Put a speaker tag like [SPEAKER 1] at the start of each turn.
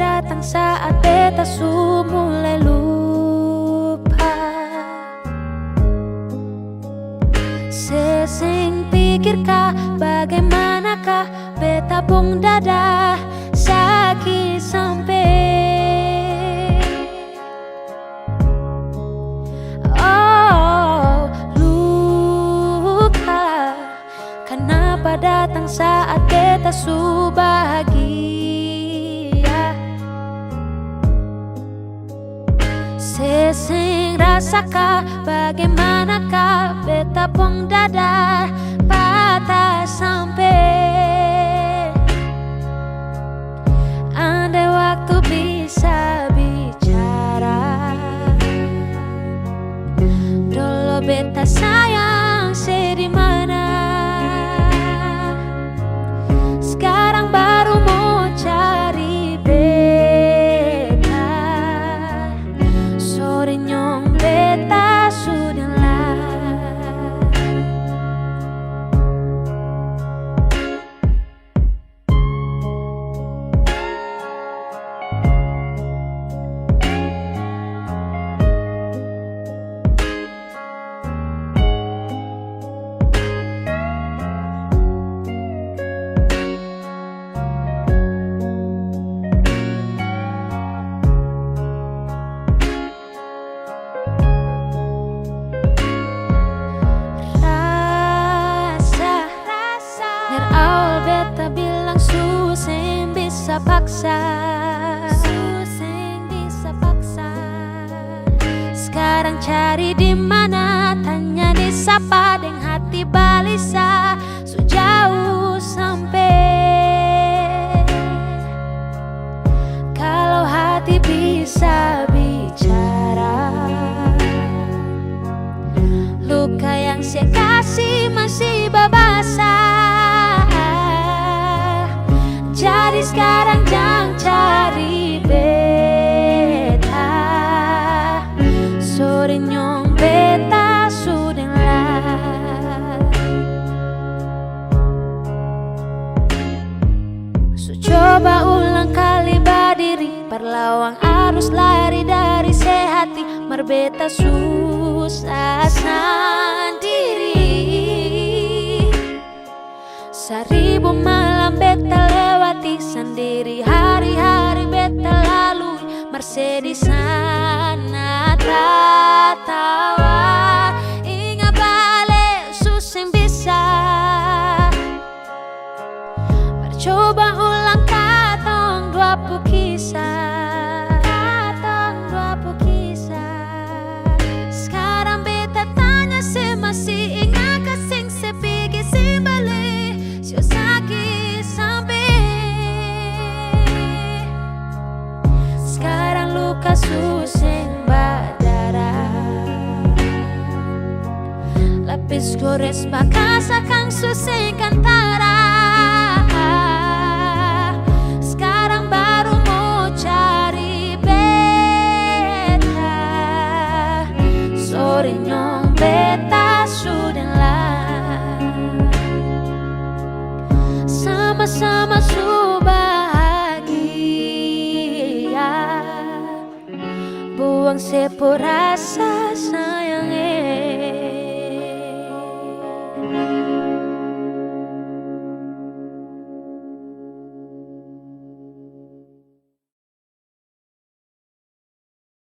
[SPEAKER 1] datang saat beta su mulai lupa. Sesing pikirkah bagaimanakah beta pung dada sakit sampai. Oh luka, kenapa datang saat beta su bahagia. Sesing rasakah bagaimanakah beta pung dada patah sampai. Andai waktu bisa bicara, dulu beta sayang sedih mana. Sekarang baru mau cari beta, sore nyong beta sudah lah. Susah bisa paksa. Sekarang cari di mana, tanya di sapa, deng hati balisa sejauh sampai. Kalau hati bisa bicara, luka yang saya kasih masih babasa. Jadi sekarang jangan cari beta, sore nyong beta sudah lah. So coba ulang kali berdiri, perlawang arus lari dari sehati, merbeta susah sendiri. Seribu malam beta lewati sendiri, hari-hari beta lalui, mersedih sana tertawa. Ingat balik susah bisa, percoba ulang katong dua kisah, Sekarang beta tanya se masih ingat kasing sepigi si balik sakit sampai. Sekarang luka susah berdarah, lapis gores bekas akan susah kantara. Sekarang baru mau cari beta, sore nyong beta sudah lah. Sama-sama su bahagia, buang sepo rasa.